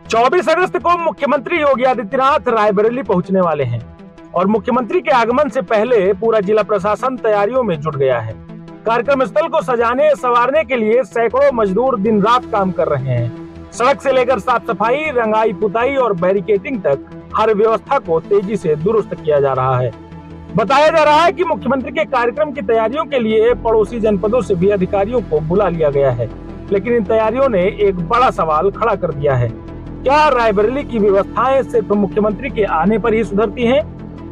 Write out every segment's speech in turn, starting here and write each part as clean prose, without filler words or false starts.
24 अगस्त को मुख्यमंत्री योगी आदित्यनाथ रायबरेली पहुंचने वाले हैं और मुख्यमंत्री के आगमन से पहले पूरा जिला प्रशासन तैयारियों में जुट गया है। कार्यक्रम स्थल को सजाने संवारने के लिए सैकड़ों मजदूर दिन रात काम कर रहे हैं। सड़क से लेकर साफ सफाई, रंगाई पुताई और बैरिकेडिंग तक हर व्यवस्था को तेजी से दुरुस्त किया जा रहा है। बताया जा रहा है कि मुख्यमंत्री के कार्यक्रम की तैयारियों के लिए पड़ोसी जनपदों से भी अधिकारियों को बुला लिया गया है, लेकिन इन तैयारियों ने एक बड़ा सवाल खड़ा कर दिया है। क्या रायबरेली की व्यवस्थाएं सिर्फ मुख्यमंत्री के आने पर ही सुधरती हैं?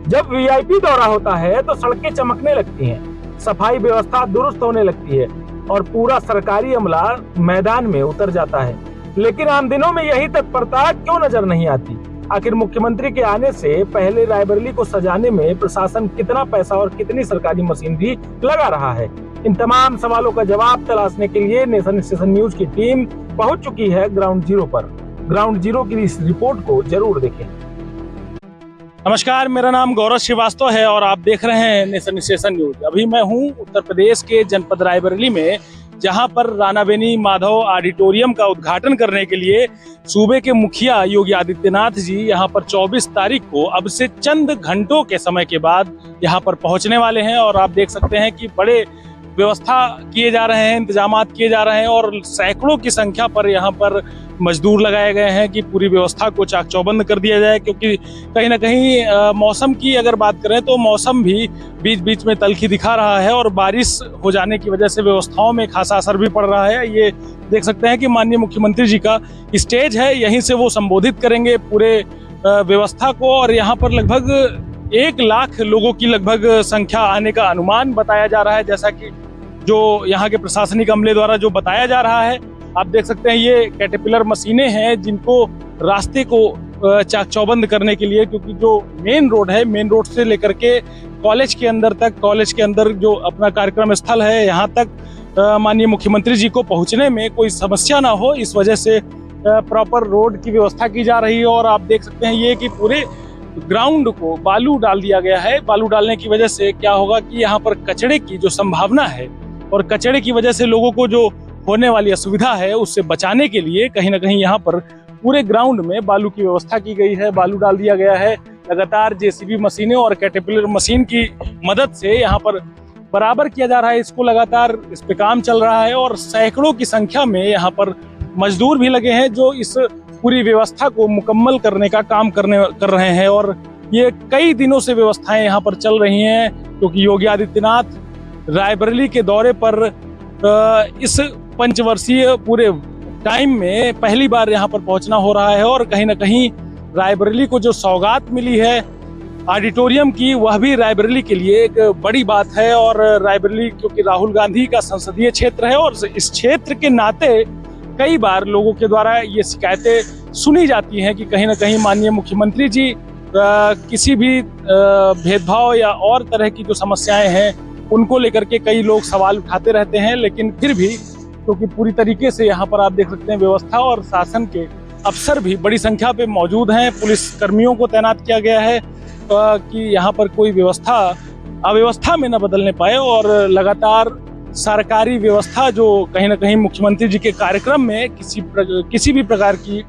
जब वीआईपी दौरा होता है तो सड़कें चमकने लगती हैं, सफाई व्यवस्था दुरुस्त होने लगती है और पूरा सरकारी अमला मैदान में उतर जाता है। लेकिन आम दिनों में यही तत्परता क्यों नजर नहीं आती? आखिर मुख्यमंत्री के आने से पहले रायबरेली को सजाने में प्रशासन कितना पैसा और कितनी सरकारी मशीनरी लगा रहा है? इन तमाम सवालों का जवाब तलाशने के लिए नेशन स्टेशन न्यूज की टीम पहुंच चुकी है ग्राउंड जीरो पर। ग्राउंड जीरो की इस रिपोर्ट को जरूर देखें। नमस्कार, मेरा नाम गौरव श्रीवास्तव है और आप देख रहे हैं नेशन स्टेशन न्यूज। अभी मैं हूं उत्तर प्रदेश के जनपद रायबरेली में, जहां पर राणा बेनी माधव ऑडिटोरियम का उद्घाटन करने के लिए सूबे के मुखिया योगी आदित्यनाथ जी यहां पर 24 तारीख को अब से चंद घंटों के समय के बाद यहां पर पहुंचने वाले हैं। और आप देख सकते हैं कि बड़े व्यवस्था किए जा रहे हैं, इंतजामात किए जा रहे हैं और सैकड़ों की संख्या पर यहाँ पर मजदूर लगाए गए हैं कि पूरी व्यवस्था को चाक चौबंद कर दिया जाए। क्योंकि कहीं ना कहीं मौसम की अगर बात करें तो मौसम भी बीच बीच में तल्खी दिखा रहा है और बारिश हो जाने की वजह से व्यवस्थाओं में खासा असर भी पड़ रहा है। ये देख सकते हैं कि माननीय मुख्यमंत्री जी का स्टेज है, यहीं से वो संबोधित करेंगे पूरे व्यवस्था को। और यहाँ पर लगभग 1 लाख लोगों की लगभग संख्या आने का अनुमान बताया जा रहा है, जैसा कि जो यहाँ के प्रशासनिक अमले द्वारा जो बताया जा रहा है। आप देख सकते हैं ये कैटरपिलर मशीनें हैं जिनको रास्ते को चाक चौबंद करने के लिए, क्योंकि जो मेन रोड है, मेन रोड से लेकर के कॉलेज के अंदर तक, कॉलेज के अंदर जो अपना कार्यक्रम स्थल है यहाँ तक माननीय मुख्यमंत्री जी को पहुँचने में कोई समस्या ना हो, इस वजह से प्रॉपर रोड की व्यवस्था की जा रही है। और आप देख सकते हैं ये कि पूरे ग्राउंड को बालू डाल दिया गया है। बालू डालने की वजह से क्या होगा कि यहाँ पर कचड़े की जो संभावना है और कचड़े की वजह से लोगों को जो होने वाली असुविधा है उससे बचाने के लिए कहीं ना कहीं यहाँ पर पूरे ग्राउंड में बालू की व्यवस्था की गई है, बालू डाल दिया गया है। लगातार जेसीबी मशीनें और कैटरपिलर मशीन की मदद से यहाँ पर बराबर किया जा रहा है, इसको लगातार इस पे काम चल रहा है। और सैकड़ों की संख्या में यहाँ पर मजदूर भी लगे हैं जो इस पूरी व्यवस्था को मुकम्मल करने का काम कर रहे हैं। और ये कई दिनों से व्यवस्थाएं यहाँ पर चल रही हैं, क्योंकि योगी आदित्यनाथ रायबरेली के दौरे पर इस पंचवर्षीय पूरे टाइम में पहली बार यहाँ पर पहुंचना हो रहा है। और कहीं ना कहीं रायबरेली को जो सौगात मिली है ऑडिटोरियम की, वह भी रायबरेली के लिए एक बड़ी बात है। और रायबरेली क्योंकि राहुल गांधी का संसदीय क्षेत्र है और इस क्षेत्र के नाते कई बार लोगों के द्वारा ये शिकायतें सुनी जाती हैं कि कहीं ना कहीं माननीय मुख्यमंत्री जी किसी भी भेदभाव या और तरह की जो समस्याएं हैं उनको लेकर के कई लोग सवाल उठाते रहते हैं। लेकिन फिर भी क्योंकि पूरी तरीके से यहाँ पर आप देख सकते हैं व्यवस्था और शासन के अफसर भी बड़ी संख्या पे मौजूद हैं, पुलिस कर्मियों को तैनात किया गया है कि यहाँ पर कोई व्यवस्था अव्यवस्था में न बदलने पाए। और लगातार सरकारी व्यवस्था जो कहीं ना कहीं मुख्यमंत्री जी के कार्यक्रम में किसी भी प्रकार की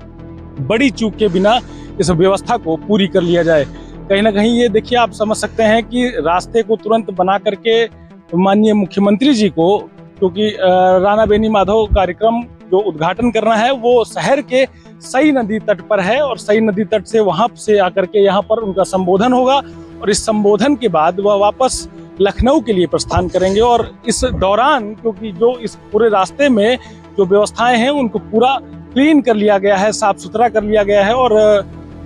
बड़ी चूक के बिना इस व्यवस्था को पूरी कर लिया जाए। कहीं ना कहीं ये देखिए, आप समझ सकते हैं कि रास्ते को तुरंत बना करके माननीय मुख्यमंत्री जी को, क्योंकि राणा बेनी माधव कार्यक्रम जो उद्घाटन करना है वो शहर के सई नदी तट पर है और सई नदी तट से वहां से आकर के यहाँ पर उनका संबोधन होगा। और इस संबोधन के बाद वह वापस लखनऊ के लिए प्रस्थान करेंगे। और इस दौरान क्योंकि जो इस पूरे रास्ते में जो व्यवस्थाएं हैं उनको पूरा क्लीन कर लिया गया है, साफ सुथरा कर लिया गया है। और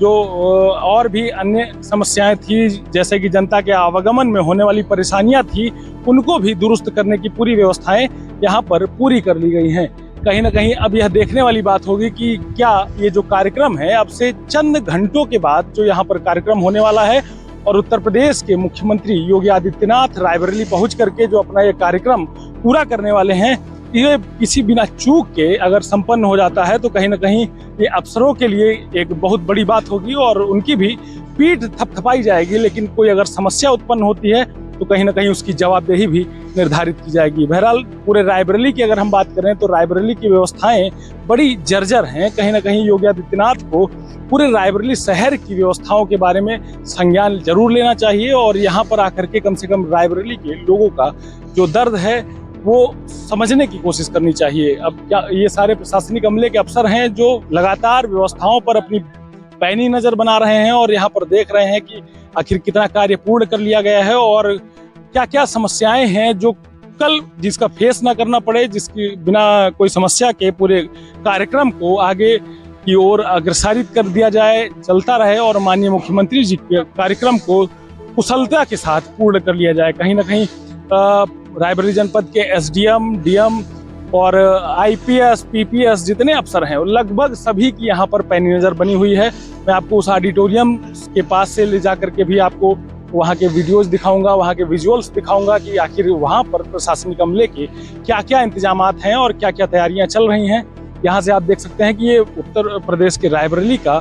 जो और भी अन्य समस्याएं थी, जैसे कि जनता के आवागमन में होने वाली परेशानियां थी, उनको भी दुरुस्त करने की पूरी व्यवस्थाएं यहाँ पर पूरी कर ली गई हैं। कहीं ना कहीं अब यह देखने वाली बात होगी कि क्या ये जो कार्यक्रम है अब से चंद घंटों के बाद जो यहाँ पर कार्यक्रम होने वाला है और उत्तर प्रदेश के मुख्यमंत्री योगी आदित्यनाथ रायबरेली पहुंच करके जो अपना ये कार्यक्रम पूरा करने वाले हैं, ये किसी बिना चूक के अगर संपन्न हो जाता है तो कहीं ना कहीं ये अफसरों के लिए एक बहुत बड़ी बात होगी और उनकी भी पीठ थपथपाई जाएगी। लेकिन कोई अगर समस्या उत्पन्न होती है तो कहीं ना कहीं उसकी जवाबदेही भी निर्धारित की जाएगी। बहरहाल पूरे रायबरेली की अगर हम बात करें तो रायबरेली की व्यवस्थाएं बड़ी जर्जर हैं। कहीं ना कहीं योगी आदित्यनाथ को पूरे रायबरेली शहर की व्यवस्थाओं के बारे में संज्ञान जरूर लेना चाहिए और यहाँ पर आकर के कम से कम रायबरेली के लोगों का जो दर्द है वो समझने की कोशिश करनी चाहिए। अब क्या ये सारे प्रशासनिक अमले के अफसर हैं जो लगातार व्यवस्थाओं पर अपनी पैनी नजर बना रहे हैं और यहाँ पर देख रहे हैं कि आखिर कितना कार्य पूर्ण कर लिया गया है और क्या क्या समस्याएं हैं जो कल जिसका फेस ना करना पड़े, जिसकी बिना कोई समस्या के पूरे कार्यक्रम को आगे की ओर अग्रसारित कर दिया जाए, चलता रहे और माननीय मुख्यमंत्री जी के कार्यक्रम को कुशलता के साथ पूर्ण कर लिया जाए। कहीं ना कहीं रायबरेली जनपद के एसडीएम, डीएम और आईपीएस, पीपीएस जितने अफसर हैं लगभग सभी की यहाँ पर पैनी नज़र बनी हुई है। मैं आपको उस ऑडिटोरियम के पास से ले जा करके भी आपको वहाँ के वीडियोस दिखाऊंगा, वहाँ के विजुअल्स दिखाऊंगा कि आखिर वहाँ पर प्रशासनिक अमले के क्या क्या इंतजामात हैं और क्या क्या तैयारियाँ चल रही हैं। यहाँ से आप देख सकते हैं कि ये उत्तर प्रदेश के रायबरेली का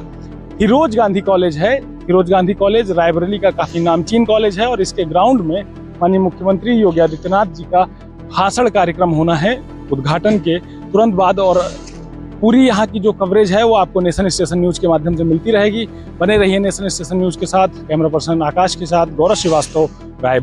फिरोज गांधी कॉलेज है। फिरोज गांधी कॉलेज रायबरेली का काफ़ी नामचीन कॉलेज है और इसके ग्राउंड में माननीय मुख्यमंत्री योगी आदित्यनाथ जी का भाषण कार्यक्रम होना है उद्घाटन के तुरंत बाद। और पूरी यहाँ की जो कवरेज है वो आपको नेशन स्टेशन न्यूज़ के माध्यम से मिलती रहेगी। बने रहिए नेशन स्टेशन न्यूज़ के साथ। कैमरा पर्सन आकाश के साथ गौरव श्रीवास्तव,